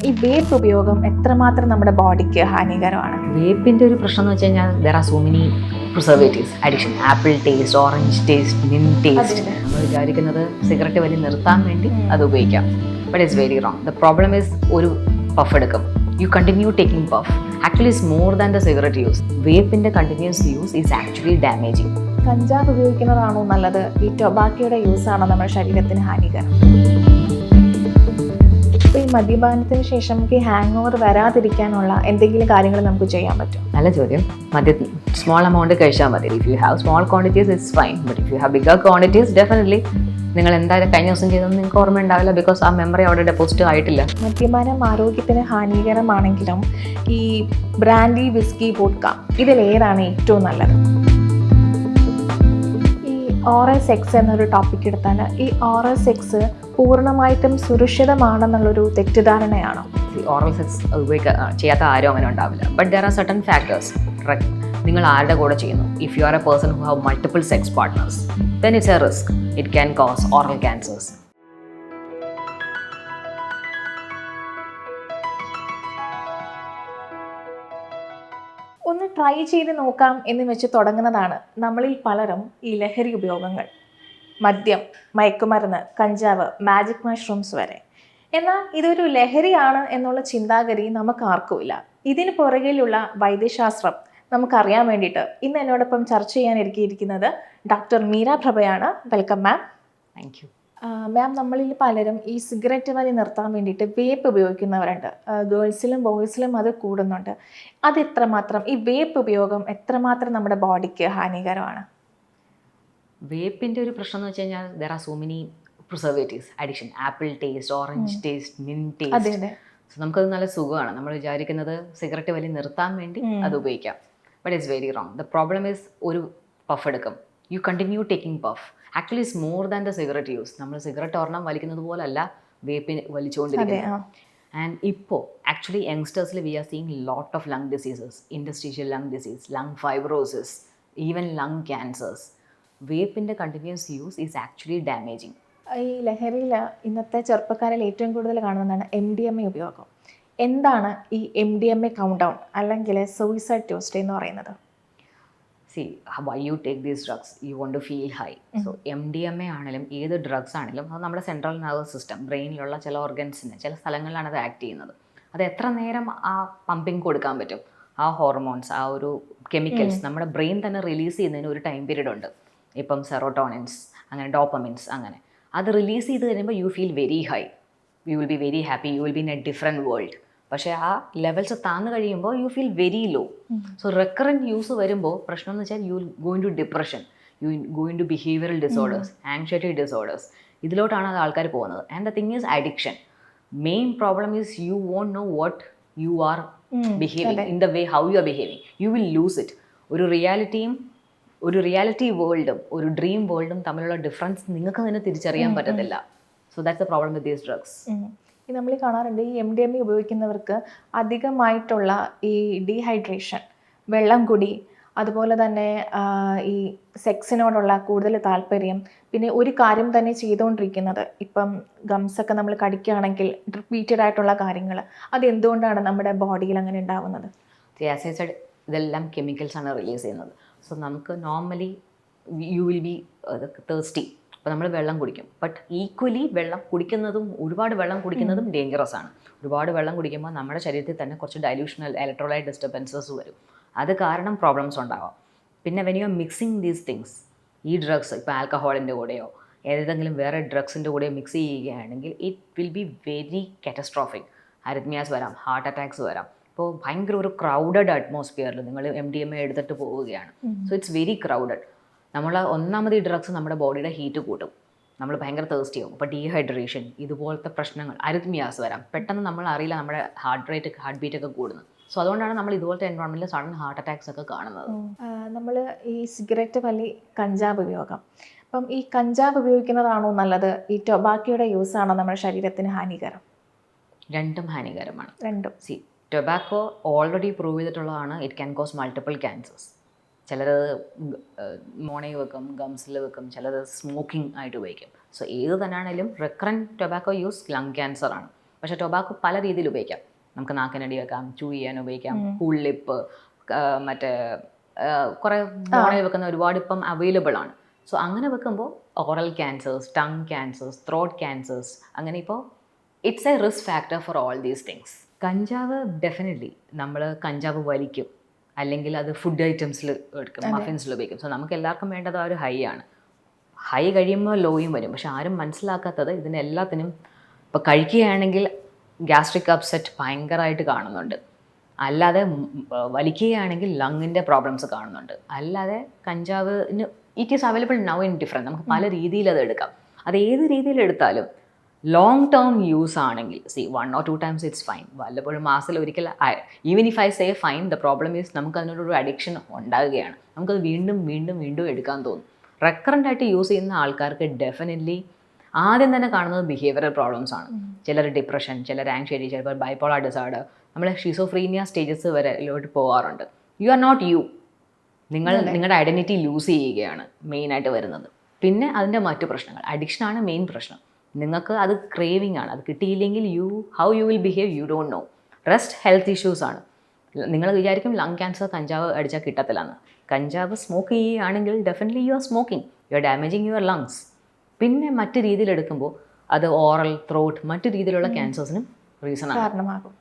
ഈ വേപ്പ് ഉപയോഗം എത്രമാത്രം നമ്മുടെ ബോഡിക്ക് ഹാനികരമാണ്? വേപ്പിൻ്റെ ഒരു പ്രശ്നം എന്ന് വെച്ച് കഴിഞ്ഞാൽ there are so many preservatives addition. Apple taste, orange taste, mint taste. നമ്മൾ വിചാരിക്കുന്നത് സിഗരറ്റ് വലി നിർത്താൻ വേണ്ടി അത് ഉപയോഗിക്കാം. But it's very wrong. The problem is ഒരു പഫ് എടുക്കും, you continue taking puff. Actually it's more than the cigarette use. വേപ്പിൻ്റെ continuous use is actually damaging. കഞ്ചാവ് ഉപയോഗിക്കുന്നതാണോ നല്ലത്, ഈ ടൊബാക്കോയുടെ യൂസ് ആണോ നമ്മുടെ ശരീരത്തിന് ഹാനികരം? ഈ മദ്യപാനത്തിന് ശേഷം നമുക്ക് ഹാങ് ഓവർ വരാതിരിക്കാനുള്ള എന്തെങ്കിലും കാര്യങ്ങൾ നമുക്ക് ചെയ്യാൻ പറ്റും? നല്ല ചോദ്യം. മദ്യത്തിൽ സ്മോൾ എമൗണ്ട് കഴിച്ചാൽ മതി. If you have small quantities it's fine, but if you have bigger quantities definitely നിങ്ങൾ എന്തായാലും കഴിഞ്ഞ ദിവസം ചെയ്തതെന്ന് നിങ്ങൾക്ക് ഓർമ്മ ഉണ്ടാവില്ല, ബിക്കോസ് ആ മെമ്മറി അവിടെ ഡെപ്പോസിറ്റ് ആയിട്ടില്ല. മദ്യപാനം ആരോഗ്യത്തിന് ഹാനികരമാണെങ്കിലും ഈ ബ്രാൻഡി, വിസ്കി, വോഡ്ക ഇതിലേതാണ് ഏറ്റവും നല്ലത്? ഈ ഓറൽ സെക്സ് എന്നൊരു ടോപ്പിക് എടുത്താൽ ഈ ഓറൽ സെക്സ് പൂർണ്ണമായിട്ടും സുരക്ഷിതമാണെന്നുള്ളൊരു തെറ്റിദ്ധാരണയാണോ? ഓറൽ സെക്സ് ചെയ്യാത്ത ആരും അങ്ങനെ ഉണ്ടാവില്ല. But there are certain factors. നിങ്ങൾ ആരുടെ കൂടെ ചെയ്യുന്നു? If you are a person who have multiple sex partners, then it's a risk. It can cause oral cancers. ഒന്ന് ട്രൈ ചെയ്ത് നോക്കാം എന്ന് വെച്ച് തുടങ്ങുന്നതാണ് നമ്മളിൽ പലരും ഈ ലഹരി ഉപയോഗങ്ങൾ. മദ്യം, മയക്കുമരുന്ന്, കഞ്ചാവ്, മാജിക് മഷ്റൂംസ് വരെ. എന്നാൽ ഇതൊരു ലഹരിയാണ് എന്നുള്ള ചിന്താഗതി നമുക്ക് ആർക്കുമില്ല. ഇതിന് പുറകിലുള്ള വൈദ്യശാസ്ത്രം നമുക്കറിയാൻ വേണ്ടിയിട്ട് ഇന്ന് എന്നോടൊപ്പം ചർച്ച ചെയ്യാനിരിക്കുന്നത് ഡോക്ടർ മീര പ്രഭയാണ്. Welcome ma'am. Thank you ma'am. നമ്മളിൽ പലരും ഈ സിഗരറ്റ് വലി നിർത്താൻ വേണ്ടിയിട്ട് വേപ്പ് ഉപയോഗിക്കുന്നവരുണ്ട്. ഗേൾസിലും ബോയ്സിലും അത് കൂടുന്നുണ്ട്. അത് എത്രമാത്രം, ഈ വേപ്പ് ഉപയോഗം എത്രമാത്രം നമ്മുടെ ബോഡിക്ക് ഹാനികരമാണ്? വേപ്പിൻ്റെ ഒരു പ്രശ്നം എന്ന് വെച്ച് കഴിഞ്ഞാൽ there are so many preservatives addition. Apple taste, orange taste, mint taste. So നമുക്കത് നല്ല സുഖമാണ്. നമ്മൾ വിചാരിക്കുന്നത് സിഗരറ്റ് വലി നിർത്താൻ വേണ്ടി അത് ഉപയോഗിക്കാം. But it's very wrong. The problem is ഒരു പഫ് എടുക്കും, you continue taking puff. Actually it's more than the cigarette use. നമ്മൾ സിഗരറ്റ് ഒരെണ്ണം വലിക്കുന്നത് പോലല്ല വേപ്പിന് വലിച്ചുകൊണ്ടിരിക്കുന്നത്. ആൻഡ് ഇപ്പോൾ ആക്ച്വലി യങ്സ്റ്റേഴ്സിൽ we are seeing lot of lung diseases, industrial lung disease, lung fibrosis, even lung cancers. വേപ്പിൻ്റെ continuous use is actually damaging. ഈ ലഹരിയിൽ ഇന്നത്തെ ചെറുപ്പക്കാരിൽ ഏറ്റവും കൂടുതൽ കാണുന്നതാണ് MDMA ഉപയോഗം. എന്താണ് ഈ MDMA കൗണ്ട് ഡൗൺ അല്ലെങ്കിൽ സൂയിസൈഡ് ട്യൂസ്ഡേ എന്ന് പറയുന്നത്? See, why you take these drugs? You want to feel high. So MDMA ആണെങ്കിലും ഏത് ഡ്രഗ്സ് ആണെങ്കിലും അത് നമ്മുടെ സെൻട്രൽ നെർവസ് സിസ്റ്റം, ബ്രെയിനിലുള്ള ചില ഓർഗൻസിന് ചില സ്ഥലങ്ങളിലാണ് അത് ആക്ട് ചെയ്യുന്നത്. അത് എത്ര നേരം ആ പമ്പിങ് കൊടുക്കാൻ പറ്റും? ആ ഹോർമോൺസ്, ആ ഒരു കെമിക്കൽസ് നമ്മുടെ ബ്രെയിൻ തന്നെ റിലീസ് ചെയ്യുന്നതിന് ഒരു ടൈം പീരീഡ് ഉണ്ട്. ഇപ്പം സെറോട്ടോണിൻസ്, അങ്ങനെ ഡോപ്പമിൻസ്, അങ്ങനെ അത് റിലീസ് ചെയ്ത് കഴിയുമ്പോൾ you feel very high, you will be very happy, you will be in a different world. പക്ഷേ ആ ലെവൽസ് താന്ന് കഴിയുമ്പോൾ you feel very low. So recurrent use വരുമ്പോൾ പ്രശ്നം എന്ന് വെച്ചാൽ you going to depression, you going to behavioural disorders, anxiety disorders. ഇതിലോട്ടാണ് അത് ആൾക്കാർ പോകുന്നത്. And the thing is addiction. Main problem is you won't know what you are behaving, in the way how you are behaving. You will loose it. ഒരു reality വേൾഡും ഒരു dream വേൾഡും തമ്മിലുള്ള difference നിങ്ങൾക്ക് തന്നെ തിരിച്ചറിയാൻ പറ്റത്തില്ല. So that's the problem with these drugs. ഈ നമ്മൾ കാണാറുണ്ട് ഈ MDMA ഉപയോഗിക്കുന്നവർക്ക് അധികമായിട്ടുള്ള ഈ ഡീഹൈഡ്രേഷൻ, വെള്ളം കുടി, അതുപോലെ തന്നെ ഈ സെക്സിനോടുള്ള കൂടുതൽ താല്പര്യം, പിന്നെ ഒരു കാര്യം തന്നെ ചെയ്തുകൊണ്ടിരിക്കുന്നത്. ഇപ്പം ഗംസൊക്കെ നമ്മൾ കടിക്കുകയാണെങ്കിൽ റിപ്പീറ്റഡ് ആയിട്ടുള്ള കാര്യങ്ങൾ, അതെന്തുകൊണ്ടാണ് നമ്മുടെ ബോഡിയിൽ അങ്ങനെ ഉണ്ടാകുന്നത്? ഇതെല്ലാം കെമിക്കൽസാണ് റിലീസ് ചെയ്യുന്നത്. സോ നമുക്ക് normally U will B thirsty. അപ്പോൾ നമ്മൾ വെള്ളം കുടിക്കും. ബട്ട് ഈക്വലി വെള്ളം കുടിക്കുന്നതും ഒരുപാട് വെള്ളം കുടിക്കുന്നതും ഡേഞ്ചറസ് ആണ്. ഒരുപാട് വെള്ളം കുടിക്കുമ്പോൾ നമ്മുടെ ശരീരത്തിൽ തന്നെ കുറച്ച് ഡൈല്യൂഷണൽ ഇലക്ട്രോലൈറ്റ് ഡിസ്റ്റർബൻസസ് വരും. അത് കാരണം പ്രോബ്ലംസ് ഉണ്ടാവാം. പിന്നെ when you are mixing these things, ഈ ഡ്രഗ്സ് ഇപ്പോൾ ആൽക്കഹോളിൻ്റെ കൂടെയോ ഏതെങ്കിലും വേറെ ഡ്രഗ്സിൻ്റെ കൂടെയോ മിക്സ് ചെയ്യുകയാണെങ്കിൽ it will be very catastrophic. Arrhythmias വരാം, ഹാർട്ട് അറ്റാക്സ് വരാം. ഇപ്പോൾ ഭയങ്കര ഒരു ക്രൗഡഡ് അറ്റ്മോസ്ഫിയറിൽ നിങ്ങൾ MDMA എടുത്തിട്ട് പോവുകയാണ്. So it's very crowded. ഒന്നാമത് ഈ ഡ്രഗ്സ് നമ്മുടെ ബോഡിയുടെ ഹീറ്റ് കൂട്ടും, നമ്മൾ ഭയങ്കര തേഴ്സ്റ്റി ആവും. അപ്പോൾ ഡീഹൈഡ്രേഷൻ, ഇതുപോലത്തെ പ്രശ്നങ്ങൾ, അരിത്മിയാസ് വരാം. പെട്ടെന്ന് നമ്മൾ അറിയില്ല നമ്മുടെ ഹാർട്ട് ബീറ്റ് ഒക്കെ കൂടുന്നത്. സോ അതുകൊണ്ടാണ് നമ്മൾ ഇതുപോലത്തെ എൻവയോൺമെൻറ്റിൽ സഡൻ ഹാർട്ട് അറ്റാക്സ് ഒക്കെ കാണുന്നത്. നമ്മൾ ഈ സിഗരറ്റ് വലി, കഞ്ചാവ് ഉപയോഗം, അപ്പം ഈ കഞ്ചാവ് ഉപയോഗിക്കുന്നതാണോ നല്ലത്, ഈ ടൊബാക്കോയുടെ യൂസ് ആണോ നമ്മുടെ ശരീരത്തിന് ഹാനികരം? രണ്ടും ഹാനികരമാണ്. രണ്ടും. ടൊബാക്കോ ഓൾറെഡി പ്രൂവ് ചെയ്തിട്ടുള്ളതാണ്. It can cause multiple cancers. ചിലരത് മോണയിൽ വെക്കും, ഗംസിൽ വെക്കും, ചിലത് സ്മോക്കിംഗ് ആയിട്ട് ഉപയോഗിക്കും. സോ ഏത് തന്നെയാണെങ്കിലും റെക്കറൻറ്റ് ടൊബാക്കോ യൂസ് ലങ് ക്യാൻസറാണ്. പക്ഷേ ടൊബാക്കോ പല രീതിയിൽ ഉപയോഗിക്കാം. നമുക്ക് നാക്കിനടി വെക്കാം, ചൂ ചെയ്യാൻ ഉപയോഗിക്കാം, കൂൾ ലിപ്പ്, മറ്റേ കുറേ മോണയിൽ വെക്കുന്ന ഒരുപാട് ഇപ്പം അവൈലബിൾ ആണ്. സോ അങ്ങനെ വെക്കുമ്പോൾ oral cancers, tongue cancers, throat cancers, അങ്ങനെ ഇപ്പോൾ it's a risk factor for all these things. കഞ്ചാവ് ഡെഫിനറ്റ്ലി നമ്മൾ കഞ്ചാവ് വലിക്കും, അല്ലെങ്കിൽ അത് ഫുഡ് ഐറ്റംസിൽ എടുക്കും, മഫിൻസിൽ ഉപയോഗിക്കും. സോ നമുക്ക് എല്ലാവർക്കും വേണ്ടത് ആ ഒരു ഹൈ ആണ്. ഹൈ കഴിയുമ്പോൾ ലോയും വരും. പക്ഷെ ആരും മനസ്സിലാക്കാത്തത് ഇതിനെല്ലാത്തിനും ഇപ്പോൾ കഴിക്കുകയാണെങ്കിൽ ഗ്യാസ്ട്രിക് അപ്സെറ്റ് ഭയങ്കരമായിട്ട് കാണുന്നുണ്ട്, അല്ലാതെ വലിക്കുകയാണെങ്കിൽ ലങ്ങിൻ്റെ പ്രോബ്ലംസ് കാണുന്നുണ്ട്. അല്ലാതെ കഞ്ചാവിന് it is available now in different, നമുക്ക് പല രീതിയിൽ അത് എടുക്കാം. അത് ഏത് രീതിയിൽ എടുത്താലും ലോങ് ടേം യൂസ് ആണെങ്കിൽ 1 or 2 times ഇറ്റ്സ് ഫൈൻ. വല്ലപ്പോഴും മാസത്തിൽ ഒരിക്കൽ, even if I say fine, the problem is നമുക്ക് അതിനോടൊരു അഡിക്ഷൻ ഉണ്ടാകുകയാണ്. നമുക്കത് വീണ്ടും വീണ്ടും വീണ്ടും എടുക്കാൻ തോന്നും. റെക്കറൻ്റ് ആയിട്ട് യൂസ് ചെയ്യുന്ന ആൾക്കാർക്ക് ഡെഫിനറ്റ്ലി ആദ്യം തന്നെ കാണുന്നത് ബിഹേവിയറൽ പ്രോബ്ലംസ് ആണ്. ചിലർ ഡിപ്രഷൻ, ചിലർ ആങ്സൈറ്റി, ചിലപ്പോൾ ബൈപോളാർ ഡിസോർഡർ, നമ്മൾ ഷിസോഫ്രീനിയ സ്റ്റേജസ് വരെ ലോട്ട് പോകാറുണ്ട്. You are not you. നിങ്ങളുടെ ഐഡൻറ്റിറ്റി ലൂസ് ചെയ്യുകയാണ് മെയിനായിട്ട് വരുന്നത്. പിന്നെ അതിൻ്റെ മറ്റു പ്രശ്നങ്ങൾ, അഡിക്ഷനാണ് മെയിൻ പ്രശ്നം. നിങ്ങൾക്ക് അത് ക്രേവിങ് ആണ്. അത് കിട്ടിയില്ലെങ്കിൽ how you will behave you don't know. Rest health issues ആണ്. നിങ്ങൾ വിചാരിക്കും ലങ് ക്യാൻസർ കഞ്ചാവ് അടിച്ചാൽ കിട്ടത്തില്ലെന്ന്. കഞ്ചാവ് സ്മോക്ക് ചെയ്യുകയാണെങ്കിൽ definitely you are smoking, you are damaging your lungs. പിന്നെ മറ്റു രീതിയിൽ എടുക്കുമ്പോൾ അത് ഓറൽ, ത്രോട്ട്, മറ്റു രീതിയിലുള്ള ക്യാൻസേഴ്സിനും കാരണമാകും.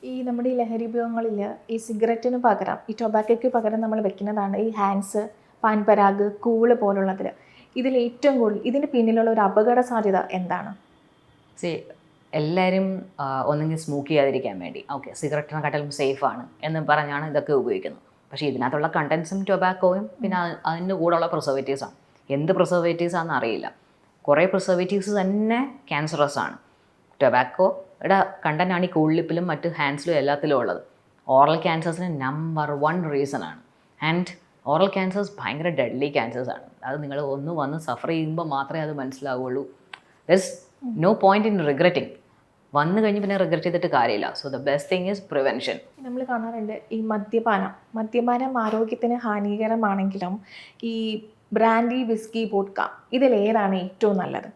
ഈ നമ്മുടെ ഈ ലഹരി ഉപയോഗങ്ങളിൽ ഈ സിഗരറ്റിന് പകരം, ഈ ടൊബാക്കോയ്ക്ക് പകരം നമ്മൾ വെക്കുന്നതാണ് ഈ ഹാൻഡ്സ്, പാൻപരാഗ്, കൂള് പോലുള്ളതിൽ. ഇതിൽ ഏറ്റവും കൂടുതൽ ഇതിന് പിന്നിലുള്ള ഒരു അപകട സാധ്യത എന്താണ്? എല്ലാവരും ഒന്നെങ്കിൽ സ്മോക്ക് ചെയ്യാതിരിക്കാൻ വേണ്ടി സിഗരറ്റിനെക്കാട്ടിലും സേഫാണ് എന്ന് പറഞ്ഞാണ് ഇതൊക്കെ ഉപയോഗിക്കുന്നത്. പക്ഷേ ഇതിനകത്തുള്ള കണ്ടൻസും ടൊബാക്കോയും പിന്നെ അതിൻ്റെ കൂടെയുള്ള പ്രിസർവേറ്റീവ്സാണ്. എന്ത് പ്രിസർവേറ്റീവ്സ് ആണെന്ന് അറിയില്ല. കുറേ പ്രിസർവേറ്റീവ്സ് തന്നെ ക്യാൻസറസ് ആണ്. ടൊബാക്കോയുടെ കണ്ടൻ്റാണ് ഈ കൂൾ ലിപ്പിലും മറ്റ് ഹാൻഡ്സിലും എല്ലാത്തിലും ഉള്ളത്. ഓറൽ ക്യാൻസേഴ്സിന് നമ്പർ 1 റീസണാണ്. ആൻഡ് ഓറൽ ക്യാൻസേഴ്സ് ഭയങ്കര ഡെഡ്ലി ക്യാൻസേഴ്സാണ്. അത് നിങ്ങൾ ഒന്ന് വന്ന് സഫർ ചെയ്യുമ്പോൾ മാത്രമേ അത് മനസ്സിലാവുള്ളൂ. There is no point in regretting. വന്നു കഴിഞ്ഞ് പിന്നെ റിഗ്രറ്റ് ചെയ്തിട്ട് കാര്യമില്ല. So the best thing is prevention. നമ്മൾ കാണാറുണ്ട് ഈ മദ്യപാനം ആരോഗ്യത്തിന് ഹാനികരമാണെങ്കിലും ഈ ബ്രാൻഡി, വിസ്കി, വോഡ്ക, ഇതിലേതാണ് ഏറ്റവും നല്ലത്?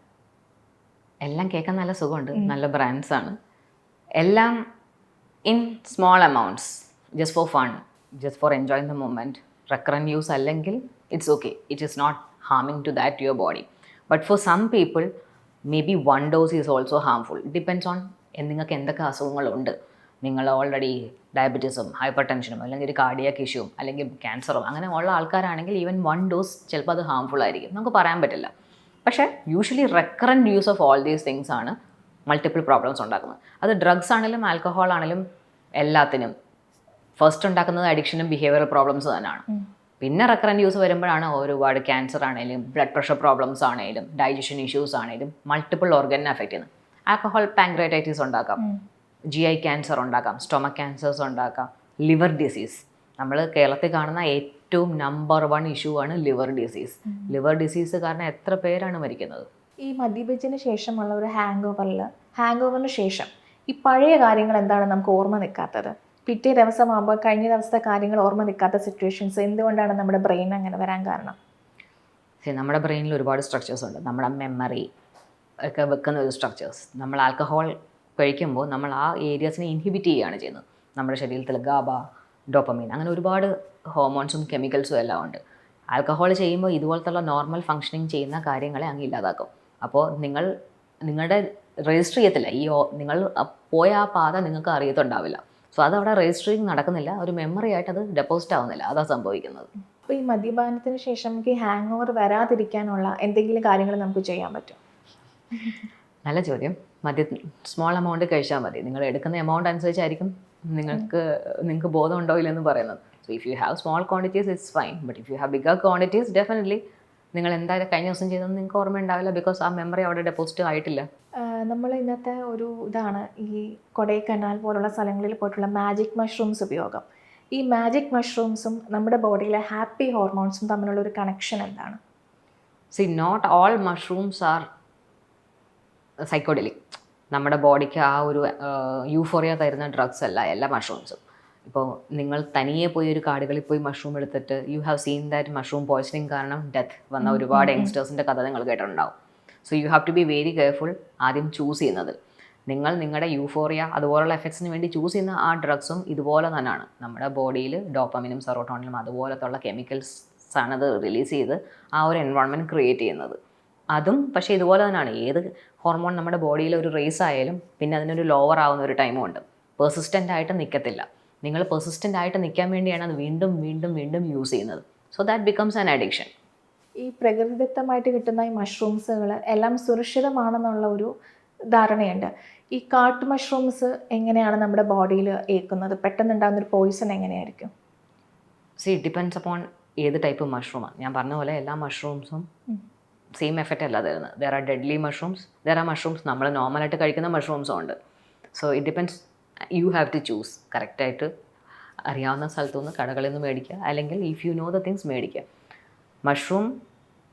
എല്ലാം കേൾക്കാൻ നല്ല സുഖമുണ്ട്, നല്ല ബ്രാൻഡ്സാണ്. എല്ലാം in small amounts, just for fun, just for enjoying the moment. Recurrent use അല്ലെങ്കിൽ it's okay, it is not harming to that your body. But for some people may be 1 dose is also harmful. Depends on നിങ്ങൾക്ക് എന്തൊക്കെ അസുഖങ്ങളുണ്ട്. നിങ്ങൾ already ഡയബറ്റീസും hyper ടെൻഷനും അല്ലെങ്കിൽ ഒരു cardiac ഇഷ്യൂവും അല്ലെങ്കിൽ ക്യാൻസറും അങ്ങനെ ഉള്ള ആൾക്കാരാണെങ്കിൽ ഈവൻ 1 dose ചിലപ്പോൾ അത് ഹാംഫുൾ ആയിരിക്കും, നമുക്ക് പറയാൻ പറ്റില്ല. പക്ഷേ usually recurrent use of all these things ആണ് മൾട്ടിപ്പിൾ പ്രോബ്ലംസ് ഉണ്ടാക്കുന്നത്. അത് ഡ്രഗ്സ് ആണെങ്കിലും ആൽക്കഹോൾ ആണെങ്കിലും എല്ലാത്തിനും ഫസ്റ്റ് ഉണ്ടാക്കുന്നത് അഡിക്ഷനും ബിഹേവിയറൽ പ്രോബ്ലംസ് തന്നെയാണ്. പിന്നെ റെക്കറൻറ്റ് യൂസ് വരുമ്പോഴാണ് ഒരുപാട് ക്യാൻസർ ആണെങ്കിലും ബ്ലഡ് പ്രഷർ പ്രോബ്ലംസ് ആണെങ്കിലും ഡൈജഷൻ ഇഷ്യൂസ് ആണെങ്കിലും മൾട്ടിപ്പിൾ ഓർഗനെ അഫക്റ്റ് ചെയ്യുന്നത്. ആൽക്കഹോൾ പാങ്ക്രിയാറ്റൈറ്റിസ് ഉണ്ടാക്കാം, GI ക്യാൻസർ ഉണ്ടാക്കാം, സ്റ്റൊമക് ക്യാൻസേഴ്സ് ഉണ്ടാക്കാം, ലിവർ ഡിസീസ്. നമ്മൾ കേരളത്തിൽ കാണുന്ന ഏറ്റവും നമ്പർ 1 ഇഷ്യൂ ആണ് ലിവർ ഡിസീസ്. ലിവർ ഡിസീസ് കാരണം എത്ര പേരാണ് മരിക്കുന്നത്? ഈ മദ്യപിച്ചതിന് ശേഷമുള്ള ഒരു ഹാങ് ഓവറിന് ശേഷം ഈ പഴയ കാര്യങ്ങൾ എന്താണ് നമുക്ക് ഓർമ്മ നിൽക്കാത്തത്? പിറ്റേ ദിവസമാകുമ്പോൾ കഴിഞ്ഞ ദിവസത്തെ കാര്യങ്ങൾ ഓർമ്മ നിൽക്കാത്ത സിറ്റുവേഷൻസ് എന്തുകൊണ്ടാണ് നമ്മുടെ ബ്രെയിൻ അങ്ങനെ വരാൻ കാരണം? നമ്മുടെ ബ്രെയിനിൽ ഒരുപാട് സ്ട്രക്ചേഴ്സ് ഉണ്ട്. നമ്മുടെ മെമ്മറി ഒക്കെ വെക്കുന്ന ഒരു സ്ട്രക്ചേഴ്സ്. നമ്മൾ ആൽക്കഹോൾ കഴിക്കുമ്പോൾ നമ്മൾ ആ ഏരിയാസിനെ ഇൻഹിബിറ്റ് ചെയ്യുകയാണ് ചെയ്യുന്നത്. നമ്മുടെ ശരീരത്തിൽ ഗാബ, ഡോപ്പമീൻ, അങ്ങനെ ഒരുപാട് ഹോർമോൺസും കെമിക്കൽസും എല്ലാം ഉണ്ട്. ആൽക്കഹോൾ ചെയ്യുമ്പോൾ ഇതുപോലത്തുള്ള നോർമൽ ഫങ്ഷനിങ് ചെയ്യുന്ന കാര്യങ്ങളെ അങ്ങ് ഇല്ലാതാക്കും. അപ്പോൾ നിങ്ങളുടെ രജിസ്റ്റർ ചെയ്യത്തില്ല. നിങ്ങൾ പോയ ആ പാത നിങ്ങൾക്ക് അറിയത്തുണ്ടാവില്ല. സോ അതവിടെ രജിസ്റ്ററിങ് നടക്കുന്നില്ല, ഒരു മെമ്മറി ആയിട്ട് അത് ഡെപ്പോസിറ്റ് ആവുന്നില്ല. അതാണ് സംഭവിക്കുന്നത്. അപ്പോൾ ഈ മദ്യപാനത്തിന് ശേഷം നമുക്ക് ഈ ഹാങ് ഓവർ വരാതിരിക്കാനുള്ള എന്തെങ്കിലും കാര്യങ്ങൾ നമുക്ക് ചെയ്യാൻ പറ്റും? നല്ല ചോദ്യം. സ്മോൾ എമൗണ്ട് കഴിച്ചാൽ മതി. നിങ്ങൾ എടുക്കുന്ന എമൗണ്ട് അനുസരിച്ചായിരിക്കും നിങ്ങൾക്ക് ബോധം ഉണ്ടോ ഇല്ലെന്ന് പറയുന്നത്. So if you have small quantities it's fine, but if you have bigger quantities definitely നിങ്ങൾ എന്തായാലും കഴിഞ്ഞ ദിവസം ചെയ്തെന്ന് നിങ്ങൾക്ക് ഓർമ്മ ഉണ്ടാവില്ല, ബിക്കോസ് ആ മെമ്മറി അവിടെ ഡെപ്പോസിറ്റ് ആയിട്ടില്ല. നമ്മൾ ഇന്നത്തെ ഒരു ഇതാണ് ഈ കൊടൈക്കനാൽ പോലുള്ള സ്ഥലങ്ങളിൽ പോയിട്ടുള്ള മാജിക് മഷ്റൂംസ് ഉപയോഗം. ഈ മാജിക് മഷ്റൂംസും നമ്മുടെ ബോഡിയിലെ ഹാപ്പി ഹോർമോൺസും തമ്മിലുള്ള ഒരു കണക്ഷൻ എന്താണ്? Not all mushrooms are psychedelic. നമ്മുടെ ബോഡിക്ക് ആ ഒരു യൂഫോറിയ തരുന്ന ഡ്രഗ്സ് അല്ല എല്ലാ മഷ്റൂംസും. ഇപ്പോൾ നിങ്ങൾ തനിയെ പോയി ഒരു കാടുകളിൽ പോയി മഷ്റൂം എടുത്തിട്ട് you have seen that mushroom poisoning കാരണം ഡെത്ത് വന്ന ഒരുപാട് യങ്സ്റ്റേഴ്സിൻ്റെ കഥ നിങ്ങൾ കേട്ടിട്ടുണ്ടാവും. So you have to be very careful ആദ്യം ചൂസ് ചെയ്യുന്നത്. നിങ്ങൾ നിങ്ങളുടെ യൂഫോറിയ അതുപോലുള്ള എഫക്ട്സിന് വേണ്ടി ചൂസ് ചെയ്യുന്ന ആ ഡ്രഗ്സും ഇതുപോലെ തന്നെയാണ്. നമ്മുടെ ബോഡിയിൽ ഡോപ്പമിനും സെറോട്ടോണിനും അതുപോലത്തുള്ള കെമിക്കൽസ് ആണത് റിലീസ് ചെയ്ത് ആ ഒരു എൻവയോൺമെൻറ്റ് ക്രിയേറ്റ് ചെയ്യുന്നത്. അതും പക്ഷേ ഇതുപോലെ തന്നെയാണ്. ഏത് ഹോർമോൺ നമ്മുടെ ബോഡിയിൽ ഒരു റേസ് ആയാലും പിന്നെ അതിനൊരു ലോവർ ആവുന്ന ഒരു ടൈമും ഉണ്ട്. പെർസിസ്റ്റൻ്റ് ആയിട്ട് നിൽക്കത്തില്ല. നിങ്ങൾ പെർസിസ്റ്റൻ്റ് ആയിട്ട് നിൽക്കാൻ വേണ്ടിയാണ് അത് വീണ്ടും വീണ്ടും വീണ്ടും യൂസ് ചെയ്യുന്നത്. So that becomes an addiction. ഈ പ്രകൃതിദത്തമായിട്ട് കിട്ടുന്ന ഈ മഷ്റൂംസുകൾ എല്ലാം സുരക്ഷിതമാണെന്നുള്ള ഒരു ധാരണയുണ്ട്. ഈ കാട്ട് മഷ്റൂംസ് എങ്ങനെയാണ് നമ്മുടെ ബോഡിയിൽ ഏൽക്കുന്നത്? പെട്ടെന്നുണ്ടാകുന്നൊരു പോയിസൺ എങ്ങനെയായിരിക്കും? ഇറ്റ് ഡിപ്പെൻഡ്സ് അപ്പോൺ ഏത് ടൈപ്പ് മഷ്റൂമാണ്. ഞാൻ പറഞ്ഞ പോലെ എല്ലാ മഷ്റൂംസും സെയിം എഫക്റ്റ് അല്ല തരുന്നത്. There are deadly mushrooms, there are mushrooms നമ്മൾ നോർമലായിട്ട് കഴിക്കുന്ന മഷ്റൂംസും ഉണ്ട്. So it depends, you have to choose. കറക്റ്റായിട്ട് അറിയാവുന്ന സ്ഥലത്തു നിന്ന് കടകളിൽ നിന്ന് മേടിക്കുക, അല്ലെങ്കിൽ if you know the things മേടിക്കുക. മഷ്റൂം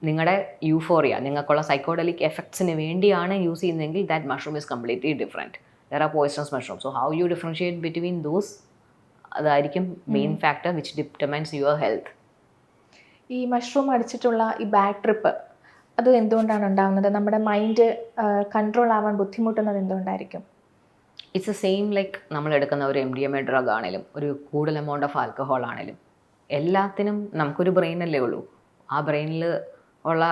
നിങ്ങളുടെ യൂഫോറിയ, നിങ്ങൾക്കുള്ള സൈക്കോഡലിക് എഫക്ട്സിന് വേണ്ടിയാണ് യൂസ് ചെയ്യുന്നതെങ്കിൽ that mushroom is completely different. There are poisonous mushroom. So how you differentiate between those, അതായിരിക്കും main factor which determines your health. ഈ മഷ്റൂം അടിച്ചിട്ടുള്ള ഈ ബാഡ് ട്രിപ്പ് അത് എന്തുകൊണ്ടാണ് ഉണ്ടാകുന്നത്? നമ്മുടെ മൈൻഡ് കൺട്രോൾ ആവാൻ ബുദ്ധിമുട്ടുന്നത് എന്തുകൊണ്ടായിരിക്കും? ഇറ്റ്സ് എ സെയിം ലൈക്ക് നമ്മൾ എടുക്കുന്ന ഒരു MDMA ഡ്രഗ് ആണെങ്കിലും ഒരു കൂടുതൽ എമൗണ്ട് ഓഫ് ആൽക്കഹോൾ ആണെങ്കിലും എല്ലാത്തിനും നമുക്കൊരു ബ്രെയിനല്ലേ ഉള്ളൂ. ആ ബ്രെയിനിൽ ഉള്ള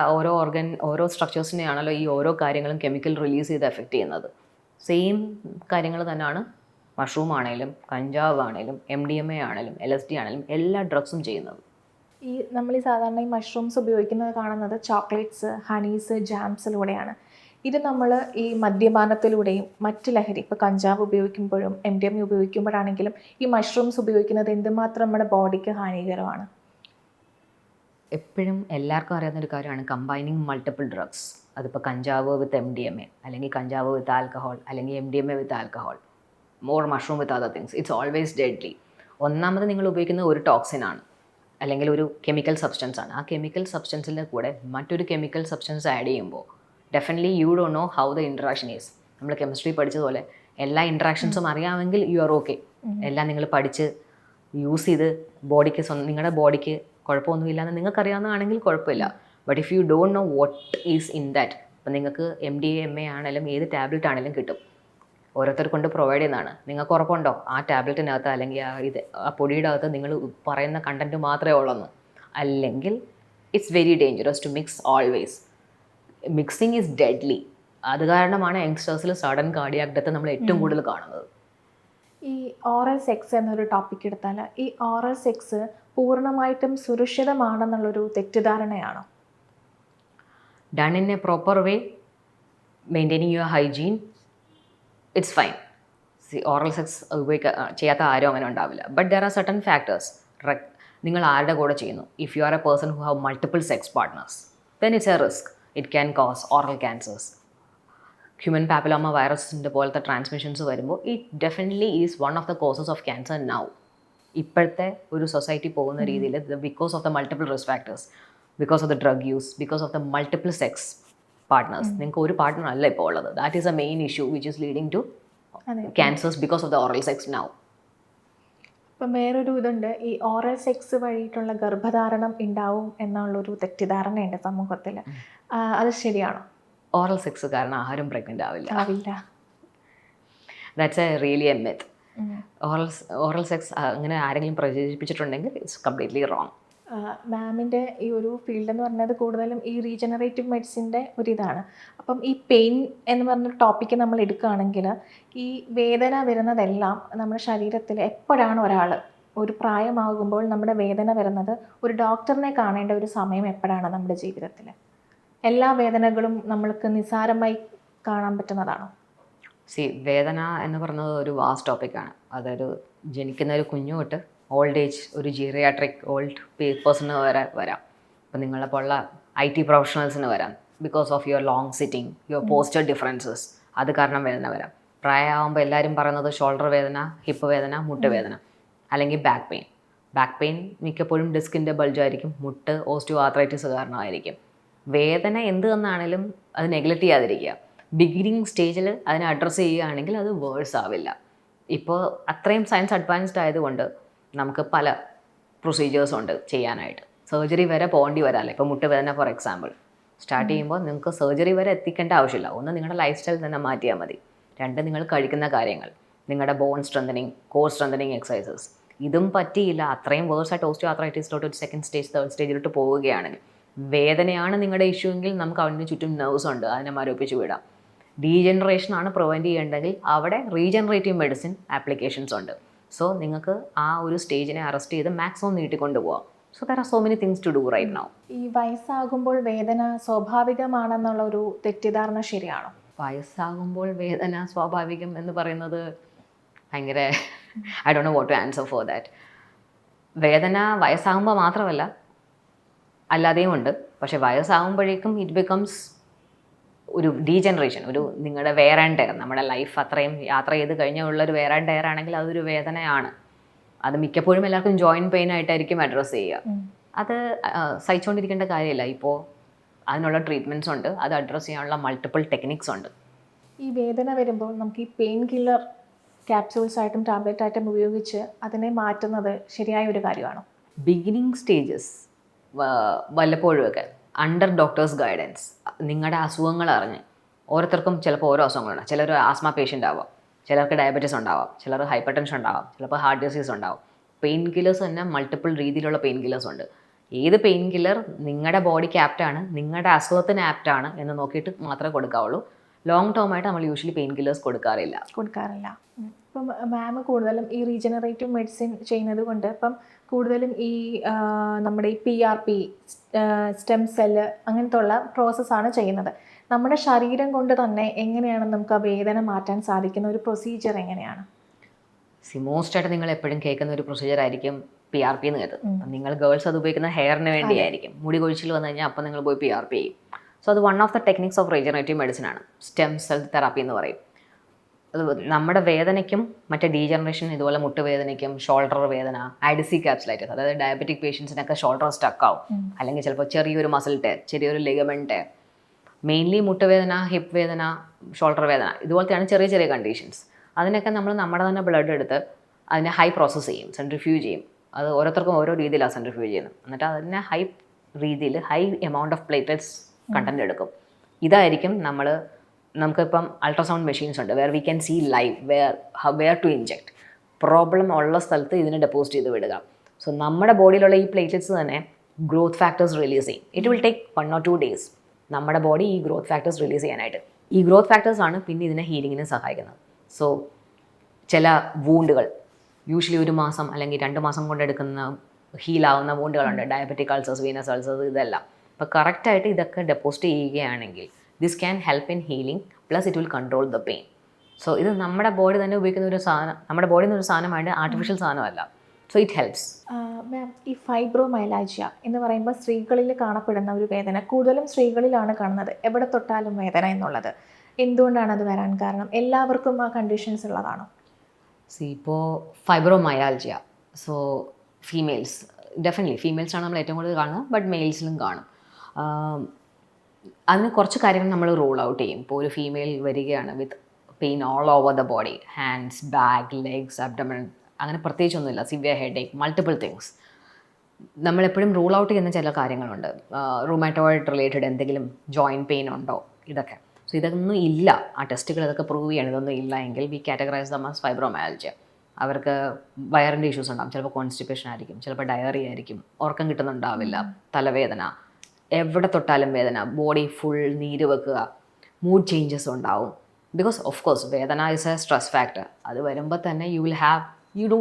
ഓരോ സ്ട്രക്ചേഴ്സിനെയാണല്ലോ ഈ ഓരോ കാര്യങ്ങളും കെമിക്കൽ റിലീസ് ചെയ്ത് എഫക്റ്റ് ചെയ്യുന്നത്. സെയിം കാര്യങ്ങൾ തന്നെയാണ് മഷ്റൂം ആണെങ്കിലും കഞ്ചാവ് ആണെങ്കിലും MDMA ആണെങ്കിലും LSD ആണെങ്കിലും എല്ലാ ഡ്രഗ്സും ചെയ്യുന്നത്. നമ്മൾ സാധാരണ ഈ മഷ്റൂംസ് ഉപയോഗിക്കുന്നത് കാണുന്നത് ചോക്ലേറ്റ്സ്, ഹണീസ്, ജാംസിലൂടെയാണ്. ഇത് നമ്മൾ ഈ മദ്യപാനത്തിലൂടെയും മറ്റ് ലഹരി, ഇപ്പോൾ കഞ്ചാവ് ഉപയോഗിക്കുമ്പോഴും MDMA ഉപയോഗിക്കുമ്പോഴാണെങ്കിലും ഈ മഷ്റൂംസ് ഉപയോഗിക്കുന്നത് എന്തുമാത്രം നമ്മുടെ ബോഡിക്ക് ഹാനികരമാണ്? എപ്പോഴും എല്ലാവർക്കും അറിയാവുന്നൊരു കാര്യമാണ് കമ്പൈനിങ് മൾട്ടിപ്പിൾ ഡ്രഗ്സ്. അതിപ്പോൾ കഞ്ചാവ് വിത്ത് MDMA, അല്ലെങ്കിൽ കഞ്ചാവ് വിത്ത് ആൽക്കഹോൾ, അല്ലെങ്കിൽ MDMA with alcohol, more mushroom with other things. It's always deadly. ഒന്നാമത് നിങ്ങൾ ഉപയോഗിക്കുന്ന ഒരു ടോക്സിനാണ്, അല്ലെങ്കിൽ ഒരു കെമിക്കൽ സബ്സ്റ്റൻസ് ആണ്. ആ കെമിക്കൽ സബ്സ്റ്റൻസിൻ്റെ കൂടെ മറ്റൊരു കെമിക്കൽ സബ്സ്റ്റൻസ് ആഡ് ചെയ്യുമ്പോൾ definitely you don't know how the interaction is. നമ്മൾ കെമിസ്ട്രി പഠിച്ചതുപോലെ എല്ലാ ഇൻട്രാക്ഷൻസും അറിയാമെങ്കിൽ യു ആർ ഓക്കെ. എല്ലാം നിങ്ങൾ പഠിച്ച് യൂസ് ചെയ്ത് ബോഡിക്ക് നിങ്ങളുടെ ബോഡിക്ക് കുഴപ്പമൊന്നുമില്ലാന്ന് നിങ്ങൾക്കറിയാവുന്നതാണെങ്കിൽ കുഴപ്പമില്ല. But if you don't know what is in that, അപ്പം നിങ്ങൾക്ക് MDMA ആണെങ്കിലും ഏത് ടാബ്ലറ്റ് ആണെങ്കിലും കിട്ടും, ഓരോരുത്തർ കൊണ്ട് പ്രൊവൈഡ് ചെയ്യുന്നതാണ്. നിങ്ങൾക്ക് ഉറപ്പുണ്ടോ ആ ടാബ്ലറ്റിനകത്ത് അല്ലെങ്കിൽ ആ പൊടിയുടെ അകത്ത് നിങ്ങൾ പറയുന്ന കണ്ടൻറ്റ് മാത്രമേ ഉള്ളൂ? അല്ലെങ്കിൽ it's very dangerous to mix always. Mixing is deadly. അത് കാരണമാണ് യങ്സ്റ്റേഴ്സിൽ സഡൻ കാർഡിയാക് ഡെത്ത് നമ്മൾ ഏറ്റവും കൂടുതൽ കാണുന്നത്. ഈ ഓറൽ സെക്സ് എന്നൊരു ടോപ്പിക് എടുത്താൽ ഈ ഓറൽ സെക്സ് പൂർണ്ണമായിട്ടും സുരക്ഷിതമാണെന്നുള്ളൊരു തെറ്റിദ്ധാരണയാണോ? Done in a proper way, maintaining your hygiene, it's fine. Oral sex ചെയ്യാത്ത ആരും അങ്ങനെ ഉണ്ടാവില്ല. But there are certain factors. നിങ്ങൾ ആരുടെ കൂടെ ചെയ്യുന്നു? If you are a person who have multiple sex partners, then it's a risk. It can cause oral cancers. Human papilloma വൈറസിൻ്റെ പോലത്തെ ട്രാൻസ്മിഷൻസ് വരുമ്പോൾ it definitely is one of the causes of cancer now. ഇപ്പോഴത്തെ ഒരു society പോകുന്ന രീതിയിൽ because of the multiple risk factors, because of the drug use, because of the multiple sex partners. നിങ്ങൾക്ക് ഒരു partner അല്ല ഇപ്പോൾ ഉള്ളത്. That is a main issue which is leading to cancers because of the oral sex now. ഇപ്പം വേറൊരു ഇതുണ്ട്, ഈ oral sex വഴിയിട്ടുള്ള ഗർഭധാരണം ഉണ്ടാവും എന്നുള്ളൊരു തെറ്റിദ്ധാരണയുണ്ട് സമൂഹത്തിൽ. അത് ശരിയാണോ? ഓറൽ സെക്സ് കാരണം ആരും പ്രഗ്നൻ്റ് ആവില്ല. That's A really A myth. Oral sex അങ്ങനെ ആരെങ്കിലും പ്രചരിപ്പിച്ചിട്ടുണ്ടെങ്കിൽ ഇറ്റ്സ് കംപ്ലീറ്റ്ലി റോങ്. മാമിൻ്റെ ഈ ഒരു ഫീൽഡ് എന്ന് പറഞ്ഞത് കൂടുതലും ഈ റീജനറേറ്റീവ് മെഡിസിൻ്റെ ഒരിതാണ്. അപ്പം ഈ പെയിൻ എന്ന് പറഞ്ഞൊരു ടോപ്പിക്ക് നമ്മൾ എടുക്കുകയാണെങ്കിൽ ഈ വേദന വരുന്നതെല്ലാം നമ്മുടെ ശരീരത്തിൽ എപ്പോഴാണ് ഒരു പ്രായമാകുമ്പോൾ നമ്മുടെ വേദന വരുന്നത്, ഒരു ഡോക്ടറിനെ കാണേണ്ട ഒരു സമയം എപ്പോഴാണ് നമ്മുടെ ജീവിതത്തിൽ? എല്ലാ വേദനകളും നമ്മൾക്ക് നിസ്സാരമായി കാണാൻ പറ്റുന്നതാണോ? വേദന എന്ന് പറയുന്നത് ഒരു വാസ്റ്റ് ടോപ്പിക്കാണ്. അതൊരു ജനിക്കുന്ന ഒരു കുഞ്ഞു തൊട്ട് ഓൾഡ് ഏജ് ഒരു ജീറിയാട്രിക് ഓൾഡ് പേഴ്സണ് വരെ വരാം. അപ്പോൾ നിങ്ങളെപ്പോലുള്ള IT പ്രൊഫഷണൽസിന് വരാം. Because of your long sitting, your posture differences, അത് കാരണം വേദന വരാം. പ്രായമാകുമ്പോൾ എല്ലാവരും പറയുന്നത് ഷോൾഡർ വേദന, ഹിപ്പ് വേദന, മുട്ട് വേദന, അല്ലെങ്കിൽ ബാക്ക് പെയിൻ. ബാക്ക് പെയിൻ മിക്കപ്പോഴും ഡിസ്കിൻ്റെ ബൾജായിരിക്കും, മുട്ട് ഓസ്റ്റിയോ ആർത്രൈറ്റിസ് കാരണമായിരിക്കും. വേദന എന്ത് തന്നാണെങ്കിലും അത് നെഗ്ലക്റ്റ് ചെയ്യാതിരിക്കുക. ബിഗിനിങ് സ്റ്റേജിൽ അതിനെ അഡ്രസ്സ് ചെയ്യുകയാണെങ്കിൽ അത് വേഴ്സ് ആവില്ല. ഇപ്പോൾ അത്രയും സയൻസ് അഡ്വാൻസ്ഡ് ആയതുകൊണ്ട് നമുക്ക് പല പ്രൊസീജിയേഴ്സും ഉണ്ട് ചെയ്യാനായിട്ട്. സർജറി വരെ പോകേണ്ടി വരാമല്ലോ. ഇപ്പോൾ മുട്ടുവേദന ഫോർ എക്സാമ്പിൾ സ്റ്റാർട്ട് ചെയ്യുമ്പോൾ നിങ്ങൾക്ക് സർജറി വരെ എത്തിക്കേണ്ട ആവശ്യമില്ല. ഒന്ന് നിങ്ങളുടെ ലൈഫ് സ്റ്റൈൽ തന്നെ മാറ്റിയാൽ മതി. രണ്ട്, നിങ്ങൾ കഴിക്കുന്ന കാര്യങ്ങൾ, നിങ്ങളുടെ bone strengthening, core strengthening exercises. ഇതും പറ്റിയില്ല, അത്രയും വേഴ്സായിട്ട് ഓസ്റ്റിയോ ആർത്രൈറ്റിസിലോട്ട് ഒരു സെക്കൻഡ് സ്റ്റേജ്, തേർഡ് സ്റ്റേജിലോട്ട് പോവുകയാണെങ്കിൽ, വേദനയാണ് നിങ്ങളുടെ ഇഷ്യൂ എങ്കിൽ നമുക്ക് അതിന് ചുറ്റും നെർവ്സ് ഉണ്ട്, അതിനെ മരവിപ്പിച്ച് വിടാം. ഡീജനറേഷൻ ആണ് പ്രിവെൻറ്റ് ചെയ്യേണ്ടതെങ്കിൽ അവിടെ റീജനറേറ്റീവ് മെഡിസിൻ ആപ്ലിക്കേഷൻസ് ഉണ്ട്. സോ നിങ്ങൾക്ക് ആ ഒരു സ്റ്റേജിനെ അറസ്റ്റ് ചെയ്ത് മാക്സിമം നീട്ടിക്കൊണ്ട് പോവാം. So there are so many things to do right now. ഈ വയസ്സാകുമ്പോൾ വേദന സ്വാഭാവികമാണെന്നുള്ള ഒരു തെറ്റിദ്ധാരണ ശരിയാണോ? വയസ്സാകുമ്പോൾ വേദന സ്വാഭാവികം എന്ന് പറയുന്നത് ഭയങ്കര I don't know what to answer for that. വേദന വയസ്സാകുമ്പോൾ മാത്രമല്ല അല്ലാതെയും ഉണ്ട്. പക്ഷേ വയസ്സാകുമ്പോഴേക്കും ഇറ്റ് ബിക്കംസ് ഒരു ഡീജനറേഷൻ, ഒരു നിങ്ങളുടെ വെയർ ആൻഡ് ടയർ, നമ്മുടെ ലൈഫ് അത്രയും യാത്ര ചെയ്ത് കഴിഞ്ഞുള്ളൊരു വെയർ ആൻഡ് ടയർ ആണെങ്കിൽ അതൊരു വേദനയാണ്. അത് മിക്കപ്പോഴും എല്ലാവർക്കും ജോയിൻറ്റ് പെയിൻ ആയിട്ടായിരിക്കും അഡ്രസ്സ് ചെയ്യുക. അത് സഹിച്ചുകൊണ്ടിരിക്കേണ്ട കാര്യമില്ല. ഇപ്പോൾ അതിനുള്ള ട്രീറ്റ്മെൻറ്റ്സ് ഉണ്ട്, അത് അഡ്രസ്സ് ചെയ്യാനുള്ള മൾട്ടിപ്പിൾ ടെക്നിക്സ് ഉണ്ട്. ഈ വേദന വരുമ്പോൾ നമുക്ക് ഈ പെയിൻ കില്ലർ ക്യാപ്സ്യൂൾസ് ആയിട്ടും ടാബ്ലറ്റ് ആയിട്ടും ഉപയോഗിച്ച് അതിനെ മാറ്റുന്നത് ശരിയായ ഒരു കാര്യമാണോ? ബിഗിനിങ് സ്റ്റേജസ് വല്ലപ്പോഴുമൊക്കെ അണ്ടർ ഡോക്ടേഴ്സ് ഗൈഡൻസ് നിങ്ങളുടെ അസുഖങ്ങൾ അറിഞ്ഞ്, ഓരോരുത്തർക്കും ചിലപ്പോൾ ഓരോ അസുഖങ്ങളുണ്ടാവും. ചിലർ ആസ്മ പേഷ്യൻ്റ് ആവാം, ചിലർക്ക് ഡയബറ്റീസ് ഉണ്ടാവാം, ചിലർ ഹൈപ്പർ ടെൻഷൻ ഉണ്ടാവാം, ചിലപ്പോൾ ഹാർട്ട് ഡിസീസ് ഉണ്ടാവും. പെയിൻ കില്ലേഴ്സ് തന്നെ മൾട്ടിപ്പിൾ രീതിയിലുള്ള പെയിൻ കില്ലേഴ്സ് ഉണ്ട്. ഏത് പെയിൻ കില്ലർ നിങ്ങളുടെ ബോഡിക്ക് ആപ്റ്റാണ്, നിങ്ങളുടെ അസുഖത്തിന് ആപ്റ്റാണ് എന്ന് നോക്കിയിട്ട് മാത്രമേ കൊടുക്കാവുള്ളൂ. ലോങ് ടേം ആയിട്ട് നമ്മൾ യൂഷ്വലി പെയിൻ കില്ലേഴ്സ് കൊടുക്കാറില്ല. ഇപ്പം മാം കൂടുതലും ഈ റീജനറേറ്റീവ് മെഡിസിൻ ചെയ്യുന്നത് കൊണ്ട് ഇപ്പം കൂടുതലും ഈ നമ്മുടെ ഈ PRP, സ്റ്റെം സെല്ല് അങ്ങനത്തെ ഉള്ള പ്രോസസ്സാണ് ചെയ്യുന്നത്. നമ്മുടെ ശരീരം കൊണ്ട് തന്നെ എങ്ങനെയാണ് നമുക്ക് ആ വേദന മാറ്റാൻ സാധിക്കുന്ന ഒരു പ്രൊസീജിയർ എങ്ങനെയാണ്? മോസ്റ്റായിട്ട് നിങ്ങൾ എപ്പോഴും കേൾക്കുന്ന ഒരു പ്രൊസീജിയർ ആയിരിക്കും PRP എന്ന് കേട്ടത്. നിങ്ങൾ ഗേൾസ് അത് ഉപയോഗിക്കുന്ന ഹെയറിന് വേണ്ടിയായിരിക്കും. മുടി കൊഴിച്ചിൽ വന്നു കഴിഞ്ഞാൽ അപ്പം നിങ്ങൾ പോയി PRP ചെയ്യും. സോ അത് one of the techniques of regenerative medicine ആണ്. സ്റ്റെം സെൽ തെറാപ്പി എന്ന് പറയും. അത് നമ്മുടെ വേദനയ്ക്കും മറ്റേ ഡീജനറേഷൻ, ഇതുപോലെ മുട്ടുവേദനയ്ക്കും, ഷോൾഡർ വേദന, ഐഡിസി ക്യാപ്സുലൈറ്റിസ്, അതായത് ഡയബറ്റിക് പേഷ്യൻസിനൊക്കെ ഷോൾഡർ സ്റ്റക്ക് ആവും, അല്ലെങ്കിൽ ചിലപ്പോൾ ചെറിയൊരു മസിൽ ടയർ, ചെറിയൊരു ലിഗമെന്റ് ടയർ. മെയിൻലി മുട്ടുവേദന, ഹിപ്പ് വേദന, ഷോൾഡർ വേദന, ഇതുപോലത്തെയാണ് ചെറിയ ചെറിയ കണ്ടീഷൻസ്. അതിനൊക്കെ നമ്മൾ നമ്മുടെ തന്നെ ബ്ലഡ് എടുത്ത് അതിനെ ഹൈ പ്രോസസ്സ് ചെയ്യും, സെൻട്രിഫ്യൂജ് ചെയ്യും. അത് ഓരോരുത്തർക്കും ഓരോ രീതിയിലാണ് സെൻട്രിഫ്യൂജ് ചെയ്യുന്നത്. എന്നിട്ട് അതിനെ ഹൈ രീതിയിൽ high amount of platelets content എടുക്കും. ഇതായിരിക്കും നമുക്കിപ്പം അൾട്രാസൗണ്ട് മെഷീൻസ് ഉണ്ട്, where we can see live where to inject. Problem ഉള്ള സ്ഥലത്ത് ഇതിനെ ഡെപ്പോസിറ്റ് ചെയ്ത് വിടുക. സോ നമ്മുടെ ബോഡിയിലുള്ള ഈ പ്ലേറ്റ്ലെറ്റ്സ് തന്നെ ഗ്രോത്ത് ഫാക്ടേഴ്സ് റിലീസ് ചെയ്യും. It will take 1 or 2 days നമ്മുടെ ബോഡി ഈ ഗ്രോത്ത് ഫാക്ടേഴ്സ് റിലീസ് ചെയ്യാനായിട്ട്. ഈ ഗ്രോത്ത് ഫാക്ടേഴ്സാണ് പിന്നെ ഇതിനെ ഹീലിങ്ങിന് സഹായിക്കുന്നത്. സോ ചില വൂണ്ടുകൾ യൂഷ്വലി 1 മാസം അല്ലെങ്കിൽ 2 മാസം കൊണ്ടെടുക്കുന്ന ഹീലാവുന്ന വൂണ്ടുകളുണ്ട്. ഡയബറ്റിക് അൾസേഴ്സ്, വീനസ് അൾസേഴ്സ്, ഇതെല്ലാം. അപ്പോൾ കറക്റ്റായിട്ട് ഇതൊക്കെ ഡെപ്പോസിറ്റ് ചെയ്യുകയാണെങ്കിൽ this can help in healing, plus it will control the pain. So ഇത് നമ്മുടെ ബോഡി തന്നെ ഉപയോഗിക്കുന്ന ഒരു സാധനം, നമ്മുടെ ബോഡിയിൽ നിന്ന് ഒരു സാധനമായിട്ട് ആർട്ടിഫിഷ്യൽ സാധനമല്ല. So it helps. മാം, ഈ ഫൈബ്രോമൈലാജിയ എന്ന് പറയുമ്പോൾ സ്ത്രീകളിൽ കാണപ്പെടുന്ന ഒരു വേദന, കൂടുതലും സ്ത്രീകളിലാണ് കാണുന്നത്. എവിടെ തൊട്ടാലും വേദന എന്നുള്ളത് എന്തുകൊണ്ടാണ് അത് വരാൻ കാരണം? എല്ലാവർക്കും ആ കണ്ടീഷൻസ് ഉള്ളതാണോ? ഇപ്പോൾ ഫൈബ്രോമയാൽജിയ, സോ ഫീമെയിൽസ്, ഡെഫിനറ്റ്ലി ഫീമെയിൽസാണ് നമ്മൾ ഏറ്റവും കൂടുതൽ കാണുന്നത്, ബട്ട് മെയിൽസിലും കാണും. അതിന് കുറച്ച് കാര്യങ്ങൾ നമ്മൾ റൂൾ ഔട്ട് ചെയ്യും. ഇപ്പോൾ ഒരു ഫീമെയിൽ വരികയാണ് വിത്ത് pain all over the body, hands, back, legs, abdomen, അങ്ങനെ പ്രത്യേകിച്ചൊന്നുമില്ല, സിവിയർ ഹെഡ് ഏക്ക്, മൾട്ടിപ്പിൾ തിങ്സ്. നമ്മളെപ്പോഴും റൂൾ ഔട്ട് ചെയ്യുന്ന ചില കാര്യങ്ങളുണ്ട്. റൂമാറ്റോയിഡ് റിലേറ്റഡ് എന്തെങ്കിലും ജോയിൻറ്റ് പെയിൻ ഉണ്ടോ, ഇതൊക്കെ. സോ ഇതൊന്നും ഇല്ല, ആ ടെസ്റ്റുകൾ ഇതൊക്കെ പ്രൂവ് ചെയ്യണം. ഇതൊന്നും ഇല്ല എങ്കിൽ വി കാറ്റഗറൈസ് ദം ആസ് ഫൈബ്രോമയാൽജിയ. അവർക്ക് വയറിൻ്റെ ഇഷ്യൂസ് ഉണ്ടാകും, ചിലപ്പോൾ കോൺസ്റ്റിപ്പേഷൻ ആയിരിക്കും, ചിലപ്പോൾ ഡയറി ആയിരിക്കും, ഉറക്കം കിട്ടുന്നുണ്ടാവില്ല, തലവേദന, എവിടെ തൊട്ടാലും വേദന, ബോഡി ഫുൾ നീര് വെക്കുക, മൂഡ് ചേഞ്ചസ് ഉണ്ടാവും. ബിക്കോസ് ഓഫ് കോഴ്സ് വേദന ഇസ് എ സ്ട്രെസ് ഫാക്ടർ. അത് വരുമ്പോൾ തന്നെ you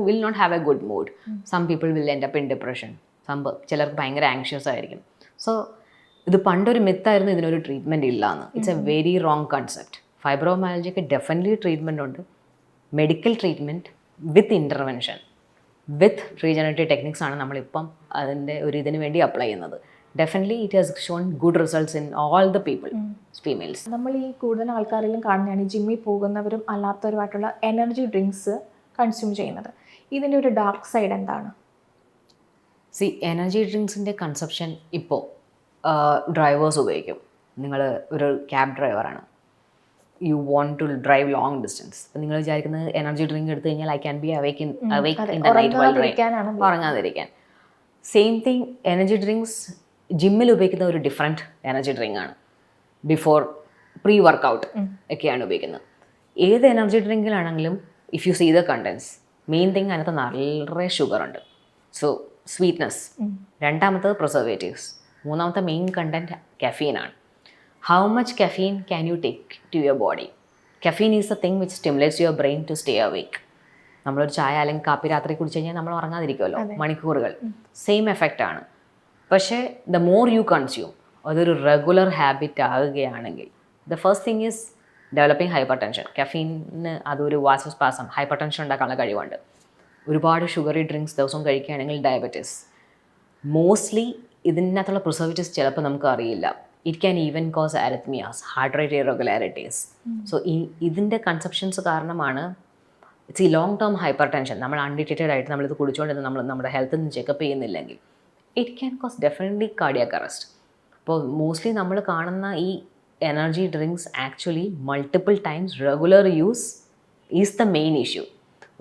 will not have a good mood. Some people will end up in depression, ചിലർക്ക് ഭയങ്കര ആങ്ഷ്യസ് ആയിരിക്കും. സോ ഇത് പണ്ടൊരു മിത്തായിരുന്നു ഇതിനൊരു ട്രീറ്റ്മെൻറ്റ് ഇല്ല എന്ന്. It's a very wrong concept. ഫൈബ്രോമയാൽജിക്ക് ഡെഫിനറ്റ്ലി ട്രീറ്റ്മെൻറ്റ് ഉണ്ട്, medical treatment with intervention, with regenerative techniques ആണ് നമ്മളിപ്പം അതിൻ്റെ ഒരു ഇതിന് വേണ്ടി അപ്ലൈ ചെയ്യുന്നത്. Definitely it has shown good results in all the people, females. നമ്മൾ ഈ കൂടുതൽ ആൾക്കാരിലും കാണുന്നതാണ് ഈ ജിമ്മിൽ പോകുന്നവരും അല്ലാത്തവരുമായിട്ടുള്ള എനർജി ഡ്രിങ്ക്സ് കൺസ്യൂം ചെയ്യുന്നത്. ഇതിൻ്റെ ഒരു ഡാർക്ക് സൈഡ് എന്താണ്? എനർജി ഡ്രിങ്ക്സിൻ്റെ കൺസെപ്ഷൻ ഇപ്പോൾ ഡ്രൈവേഴ്സ് ഉപയോഗിക്കും. നിങ്ങൾ ഒരു ക്യാബ് ഡ്രൈവറാണ്, you want to drive long distance. അപ്പം നിങ്ങൾ വിചാരിക്കുന്നത് എനർജി ഡ്രിങ്ക് എടുത്തു കഴിഞ്ഞാൽ I can be awake in the night while driving, ഉറങ്ങാതിരിക്കാൻ. സെയിം തിങ്, എനർജി ഡ്രിങ്ക്സ് ജിമ്മിൽ ഉപയോഗിക്കുന്ന ഒരു ഡിഫറെൻറ്റ് എനർജി ഡ്രിങ്ക് ആണ്. ബിഫോർ പ്രീ വർക്കൗട്ട് ഒക്കെയാണ് ഉപയോഗിക്കുന്നത്. ഏത് എനർജി ഡ്രിങ്കിലാണെങ്കിലും if you see the contents, main thing അതിനകത്ത് നല്ല ഷുഗർ ഉണ്ട്. So sweetness. രണ്ടാമത്തത് പ്രിസർവേറ്റീവ്സ്. മൂന്നാമത്തെ മെയിൻ കണ്ടൻറ്റ് കഫീനാണ്. How much caffeine can you take to your body? Caffeine is a thing which stimulates your brain to stay awake. നമ്മളൊരു ചായ അല്ലെങ്കിൽ കാപ്പി രാത്രി കുടിച്ചു കഴിഞ്ഞാൽ നമ്മൾ ഉറങ്ങാതിരിക്കുമല്ലോ മണിക്കൂറുകൾ. സെയിം എഫക്റ്റ് ആണ്. പക്ഷേ ദ മോർ യു കൺസ്യൂം, അതൊരു റെഗുലർ ഹാബിറ്റ് ആകുകയാണെങ്കിൽ, the first thing is developing hypertension. കഫീന് അതൊരു വാസോസ്പാസം, ഹൈപ്പർ ടെൻഷൻ ഉണ്ടാക്കാനുള്ള കഴിവുണ്ട്. ഒരുപാട് ഷുഗറി ഡ്രിങ്ക്സ് ദിവസവും കഴിക്കുകയാണെങ്കിൽ ഡയബറ്റീസ്. മോസ്റ്റ്ലി ഇതിനകത്തുള്ള പ്രിസർവേറ്റീവ്സ് ചിലപ്പോൾ നമുക്ക് അറിയില്ല. It can even cause arrhythmias, heart rate irregularities. So ഇതിൻ്റെ കൺസെപ്ഷൻസ് കാരണമാണ് ഇറ്റ്സ് ഈ ലോങ് ടേം ഹൈപ്പർ ടെൻഷൻ. നമ്മൾ അൺഡിറ്റക്റ്റഡ് ആയിട്ട് നമ്മളിത് കുടിച്ചുകൊണ്ടിരുന്ന് നമ്മൾ നമ്മുടെ ഹെൽത്ത് നിന്ന് ചെക്കപ്പ് ചെയ്യുന്നില്ലെങ്കിൽ it can cause definitely cardiac arrest. അപ്പോൾ മോസ്റ്റ്ലി നമ്മൾ കാണുന്ന ഈ energy drinks actually multiple times regular use is the main issue.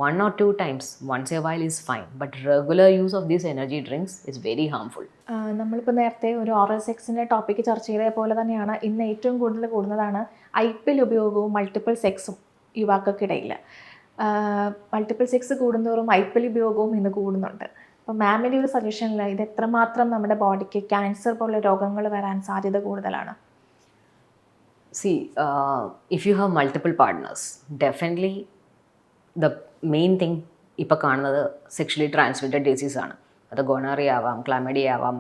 1 or 2 times once a while is fine, but regular use of these energy drinks is very harmful. നമ്മളിപ്പോൾ നേരത്തെ ഒരു oral സെക്സിൻ്റെ topic ചർച്ച ചെയ്ത പോലെ തന്നെയാണ് ഇന്ന് ഏറ്റവും കൂടുതൽ കൂടുന്നതാണ് ഐപിഎൽ ഉപയോഗവും മൾട്ടിപ്പിൾ സെക്സും യുവാക്കൾക്കിടയിൽ. മൾട്ടിപ്പിൾ സെക്സ് കൂടുന്നതോറും ഐപിഎൽ ഉപയോഗവും ഇന്ന് കൂടുന്നുണ്ട്. അപ്പോൾ മാമിൻ്റെ ഒരു സജഷനിൽ ഇത് എത്രമാത്രം നമ്മുടെ ബോഡിക്ക് ക്യാൻസർ പോലുള്ള രോഗങ്ങൾ വരാൻ സാധ്യത കൂടുതലാണ്? See, if you have multiple partners, definitely the main thing ഇപ്പോൾ കാണുന്നത് സെക്ഷലി ട്രാൻസ്മിറ്റഡ് ഡിസീസ് ആണ്. അത് ഗൊണറിയ ആവാം, ക്ലാമിഡിയ ആവാം.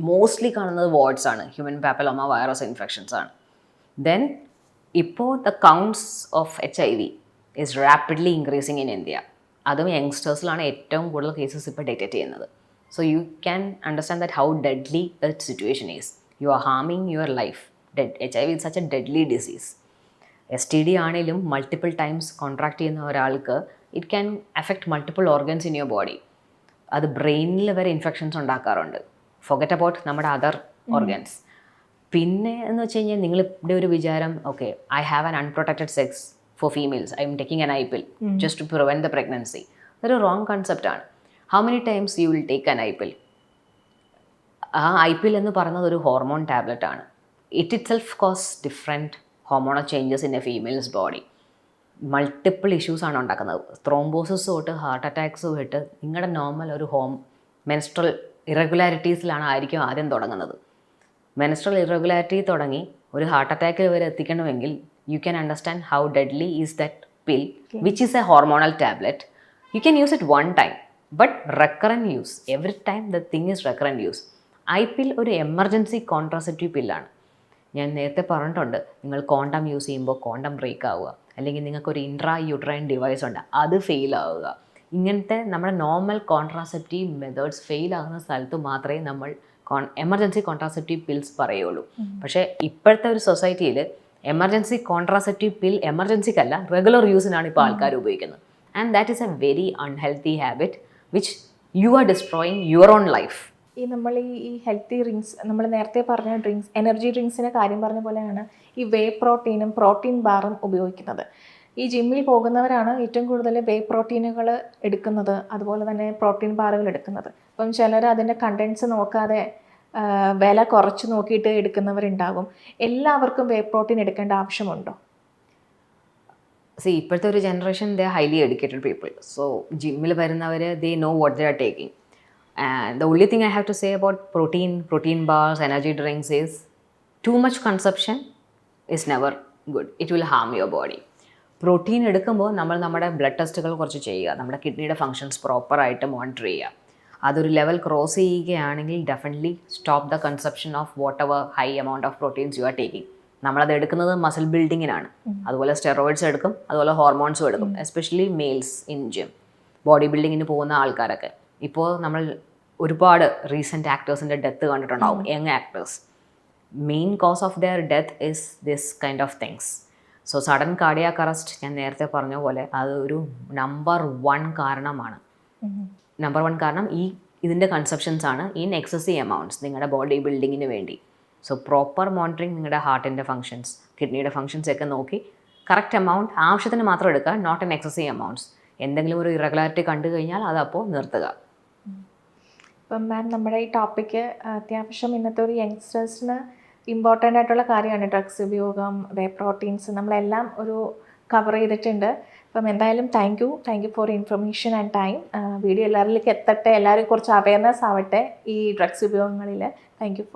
മോസ്റ്റ്ലി കാണുന്നത് വാർഡ്സ് ആണ്, ഹ്യൂമൻ പാപ്പലോമ വൈറസ് ഇൻഫെക്ഷൻസ് ആണ്. ദെൻ ഇപ്പോൾ the counts of HIV is rapidly increasing in India. അതും യങ്സ്റ്റേഴ്സിലാണ് ഏറ്റവും കൂടുതൽ കേസസ് ഇപ്പോൾ ഡിറ്റക്റ്റ് ചെയ്യുന്നത്. So you can understand that how deadly the situation is. You are ഹാമിങ് your life. HIV is such a deadly disease. STD ആണെങ്കിലും multiple times contract ചെയ്യുന്ന ഒരാൾക്ക് it can affect multiple organs in your body. അത് ബ്രെയിനിൽ വരെ infections ഉണ്ടാക്കാറുണ്ട്. Forget about നമ്മുടെ other organs. പിന്നെ എന്ന് വെച്ച് കഴിഞ്ഞാൽ നിങ്ങളുടെ ഒരു വിചാരം, okay, I have an unprotected sex for females, I am taking an IPIL just to prevent the pregnancy. അതൊരു റോങ് കൺസെപ്റ്റാണ്. How many times you will take an IPIL? ആ IPIL എന്ന് പറയുന്നത് ഒരു ഹോർമോൺ ടാബ്ലറ്റ് ആണ്. It it cause different hormonal changes in a females body. Multiple ഇഷ്യൂസാണ് ഉണ്ടാക്കുന്നത്. Thrombosis തൊട്ട് ഹാർട്ട് അറ്റാക്സ് തൊട്ട് നിങ്ങളുടെ നോർമൽ ഒരു മെൻസ്ട്രൽ ഇറഗുലാരിറ്റീസിലാണ് ആയിരിക്കും ആദ്യം തുടങ്ങുന്നത്. മെൻസ്ട്രൽ ഇറഗുലാരിറ്റി തുടങ്ങി ഒരു ഹാർട്ട് അറ്റാക്കിൽ വരെ എത്തിക്കണമെങ്കിൽ you can understand how deadly is that pill which is a hormonal tablet. You can use it one time, but recurrent use, every time the thing is recurrent use. IPIL ഒരു emergency contraceptive പില്ലാണ്. ഞാൻ നേരത്തെ പറഞ്ഞിട്ടുണ്ട്, നിങ്ങൾ condom use ചെയ്യുമ്പോൾ condom break ആവുക, അല്ലെങ്കിൽ നിങ്ങൾക്കൊരു ഇൻട്രാ യൂട്രൈൻ ഡിവൈസ് ഉണ്ട്, അത് ഫെയിൽ ആവുക. ഇങ്ങനത്തെ നമ്മുടെ നോർമൽ കോൺട്രാസെപ്റ്റീവ് മെത്തേഡ്സ് ഫെയിൽ ആകുന്ന സ്ഥലത്ത് മാത്രമേ നമ്മൾ എമർജൻസി കോൺട്രാസെപ്റ്റീവ് പിൽസ് പറയുള്ളൂ. പക്ഷേ ഇപ്പോഴത്തെ ഒരു സൊസൈറ്റിയിൽ എമർജൻസി കോൺട്രാസെപ്റ്റീവ് പിൽ എമർജൻസിക്കല്ല, റെഗുലർ യൂസിനാണ് ഇപ്പോൾ ആൾക്കാർ ഉപയോഗിക്കുന്നത്. And that is A very unhealthy habit which you are destroying your own life. നമ്മൾ ഈ ഹെൽത്തി ഡ്രിങ്ക്സ്, നമ്മൾ നേരത്തെ പറഞ്ഞ ഡ്രിങ്ക്സ്, എനർജി ഡ്രിങ്ക്സിൻ്റെ കാര്യം പറഞ്ഞ പോലെയാണ് ഈ വേ പ്രോട്ടീനും പ്രോട്ടീൻ ബാറും ഉപയോഗിക്കുന്നത്. ഈ ജിമ്മിൽ പോകുന്നവരാണ് ഏറ്റവും കൂടുതൽ വേ പ്രോട്ടീനുകൾ എടുക്കുന്നത്, അതുപോലെ തന്നെ പ്രോട്ടീൻ ബാറുകൾ എടുക്കുന്നത്. അപ്പം ചിലർ അതിൻ്റെ കണ്ടൻസ് നോക്കാതെ വില കുറച്ച് നോക്കിയിട്ട് എടുക്കുന്നവരുണ്ടാകും. എല്ലാവർക്കും വേ പ്രോട്ടീൻ എടുക്കേണ്ട ആവശ്യമുണ്ടോ? ഇപ്പോഴത്തെ ഒരു ജനറേഷൻ ദേ ഹൈലി എഡ്യൂക്കേറ്റഡ് പീപ്പിൾ. സോ ജിമ്മിൽ വരുന്നവർ they know what they are taking. And the only thing I have to say about protein bars, energy drinks is too much consumption is never good. It will harm your body. Protein എടുക്കുമ്പോൾ നമ്മൾ നമ്മുടെ blood ടെസ്റ്റുകൾ കുറച്ച് ചെയ്യുക, നമ്മുടെ കിഡ്നിയുടെ functions പ്രോപ്പറായിട്ട് monitor ചെയ്യുക. അതൊരു ലെവൽ ക്രോസ് ചെയ്യുകയാണെങ്കിൽ definitely stop the consumption of what ever high amount of proteins you are taking. നമ്മളത് എടുക്കുന്നത് മസിൽ ബിൽഡിങ്ങിനാണ്. അതുപോലെ സ്റ്റെറോയിഡ്സ് എടുക്കും, അതുപോലെ ഹോർമോൺസും എടുക്കും, especially males in gym, body ബിൽഡിങ്ങിന് പോകുന്ന ആൾക്കാരൊക്കെ. ഇപ്പോൾ നമ്മൾ ഒരുപാട് റീസെൻറ്റ് ആക്ടേഴ്സിൻ്റെ ഡെത്ത് കണ്ടിട്ടുണ്ടാവും, young actors. Main cause of their death is this kind of things. So sudden cardiac arrest ഞാൻ നേരത്തെ പറഞ്ഞ പോലെ അതൊരു നമ്പർ 1 കാരണമാണ്. നമ്പർ 1 കാരണം ഇതിൻ്റെ കൺസപ്ഷൻസ് ആണ് ഇൻ എക്സസീവ് എമൗണ്ട്സ് നിങ്ങളുടെ ബോഡി ബിൽഡിങ്ങിന് വേണ്ടി. സോ പ്രോപ്പർ മോണിറ്ററിങ്, നിങ്ങളുടെ ഹാർട്ടിൻ്റെ ഫങ്ഷൻസ്, കിഡ്നിയുടെ ഫങ്ഷൻസ് ഒക്കെ നോക്കി കറക്റ്റ് എമൗണ്ട് ആവശ്യത്തിന് മാത്രം എടുക്കുക, നോട്ട് ഇൻ എക്സസീവ് എമൗണ്ട്സ്. എന്തെങ്കിലും ഒരു ഇറഗുലാരിറ്റി കണ്ടു കഴിഞ്ഞാൽ അതപ്പോൾ നിർത്തുക. ഇപ്പം മാം, നമ്മുടെ ഈ ടോപ്പിക്ക് അത്യാവശ്യം ഇന്നത്തെ ഒരു യങ്സ്റ്റേഴ്സിന് ഇമ്പോർട്ടൻ്റ് ആയിട്ടുള്ള കാര്യമാണ്. ഡ്രഗ്സ് ഉപയോഗം, വേ പ്രോട്ടീൻസ്, നമ്മളെല്ലാം ഒരു കവർ ചെയ്തിട്ടുണ്ട്. അപ്പം എന്തായാലും thank you for information and time. Video എല്ലാവരിലേക്ക് എത്തട്ടെ, എല്ലാവരും കുറച്ച് അവയർനെസ് ആവട്ടെ ഈ ഡ്രഗ്സ് ഉപയോഗങ്ങളിൽ. Thank you.